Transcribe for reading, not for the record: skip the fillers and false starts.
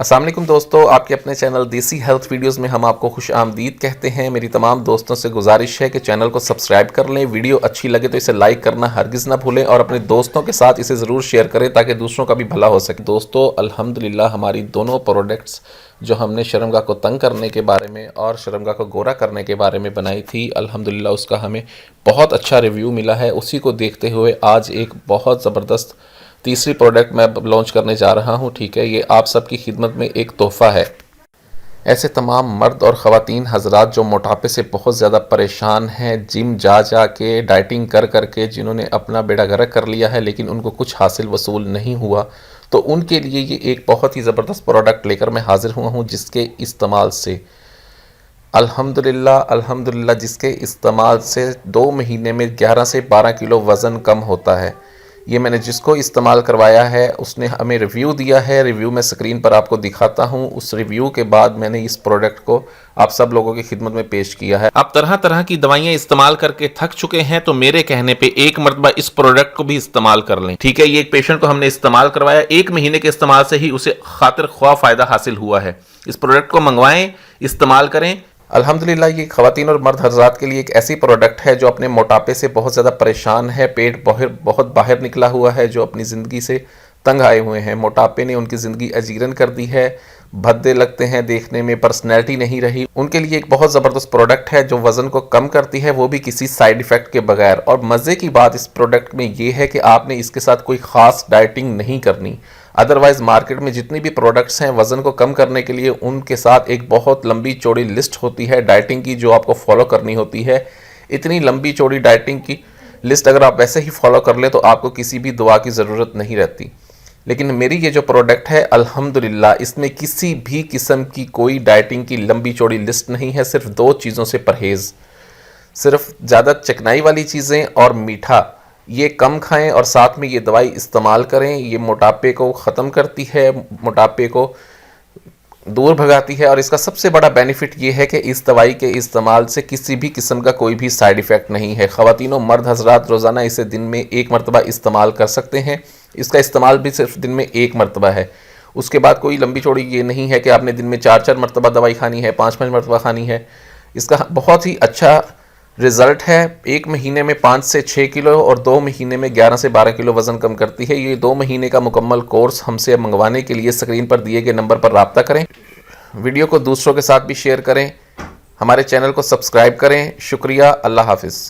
अस्सलाम वालेकुम दोस्तों, आपके अपने चैनल देसी हेल्थ वीडियोस में हम आपको खुश आमदीद कहते हैं। मेरी तमाम दोस्तों से गुजारिश है कि चैनल को सब्सक्राइब कर लें। वीडियो अच्छी लगे तो इसे लाइक करना हरगिज़ ना भूलें और अपने दोस्तों के साथ इसे ज़रूर शेयर करें ताकि दूसरों का भी भला हो सके। दोस्तों, अल्हम्दुलिल्लाह हमारी दोनों प्रोडक्ट्स जो हमने शर्मगाह को तंग करने के बारे में और शर्मगाह को गोरा करने के बारे में बनाई थी, अल्हम्दुलिल्लाह उसका हमें बहुत अच्छा रिव्यू मिला है। उसी को देखते हुए आज एक बहुत ज़बरदस्त तीसरी प्रोडक्ट मैं लॉन्च करने जा रहा हूँ। ठीक है, ये आप सबकी खिदमत में एक तोहफ़ा है। ऐसे तमाम मर्द और ख़वातीन हजरात जो मोटापे से बहुत ज़्यादा परेशान हैं, जिम जा के डाइटिंग कर के जिन्होंने अपना बेड़ा गर्क कर लिया है लेकिन उनको कुछ हासिल वसूल नहीं हुआ, तो उनके लिए ये एक बहुत ही ज़बरदस्त प्रोडक्ट लेकर मैं हाज़िर हुआ हूँ जिसके इस्तेमाल से अल्हम्दुलिल्लाह जिसके इस्तेमाल से 2 महीने में 11 से 12 किलो वज़न कम होता है। ये मैंने जिसको इस्तेमाल करवाया है उसने हमें रिव्यू दिया है। रिव्यू मैं स्क्रीन पर आपको दिखाता हूँ। उस रिव्यू के बाद मैंने इस प्रोडक्ट को आप सब लोगों की खिदमत में पेश किया है। आप तरह तरह की दवाइयाँ इस्तेमाल करके थक चुके हैं तो मेरे कहने पे एक मरतबा इस प्रोडक्ट को भी इस्तेमाल कर लें। ठीक है, ये एक पेशेंट को हमने इस्तेमाल करवाया, 1 महीने के इस्तेमाल से ही उसे खातिर ख्वाह फ़ायदा हासिल हुआ है। इस प्रोडक्ट को मंगवाएं, इस्तेमाल करें। अल्हम्दुलिल्लाह ये ख़वातीन और मर्द हज़रात के लिए एक ऐसी प्रोडक्ट है जो अपने मोटापे से बहुत ज़्यादा परेशान है, पेट बहुत बाहर निकला हुआ है, जो अपनी ज़िंदगी से तंग आए हुए हैं। मोटापे ने उनकी ज़िंदगी अजीरन कर दी है, भद्दे लगते हैं देखने में, पर्सनैलिटी नहीं रही। उनके लिए एक बहुत ज़बरदस्त प्रोडक्ट है जो वज़न को कम करती है, वो भी किसी साइड इफ़ेक्ट के बगैर। और मज़े की बात इस प्रोडक्ट में ये है कि आपने इसके साथ कोई ख़ास डाइटिंग नहीं करनी। अदरवाइज़ मार्केट में जितनी भी प्रोडक्ट्स हैं वज़न को कम करने के लिए, उनके साथ एक बहुत लंबी चौड़ी लिस्ट होती है डाइटिंग की जो आपको फॉलो करनी होती है। इतनी लंबी चौड़ी डाइटिंग की लिस्ट अगर आप वैसे ही फॉलो कर लें तो आपको किसी भी दवा की ज़रूरत नहीं रहती। लेकिन मेरी ये जो प्रोडक्ट है अल्हम्दुलिल्लाह इसमें किसी भी किस्म की कोई डाइटिंग की लंबी चौड़ी लिस्ट नहीं है। सिर्फ 2 चीज़ों से परहेज़, सिर्फ ज़्यादा चिकनाई वाली चीज़ें और मीठा, ये कम खाएं और साथ में ये दवाई इस्तेमाल करें। ये मोटापे को ख़त्म करती है, मोटापे को दूर भगाती है। और इसका सबसे बड़ा बेनिफिट ये है कि इस दवाई के इस्तेमाल से किसी भी किस्म का कोई भी साइड इफ़ेक्ट नहीं है। ख़वातीनों मर्द हज़रात रोज़ाना इसे दिन में 1 मरतबा इस्तेमाल कर सकते हैं। इसका इस्तेमाल भी सिर्फ दिन में 1 मरतबा है। उसके बाद कोई लंबी चौड़ी ये नहीं है कि आपने दिन में 4 मरतबा दवाई खानी है, 5 मरतबा खानी है। इसका बहुत ही अच्छा रिज़ल्ट है। 1 महीने में 5 से 6 किलो और 2 महीने में 11 से 12 किलो वज़न कम करती है। ये 2 महीने का मुकम्मल कोर्स हमसे मंगवाने के लिए स्क्रीन पर दिए गए नंबर पर राब्ता करें। वीडियो को दूसरों के साथ भी शेयर करें। हमारे चैनल को सब्सक्राइब करें। शुक्रिया। अल्लाह हाफ़िज़।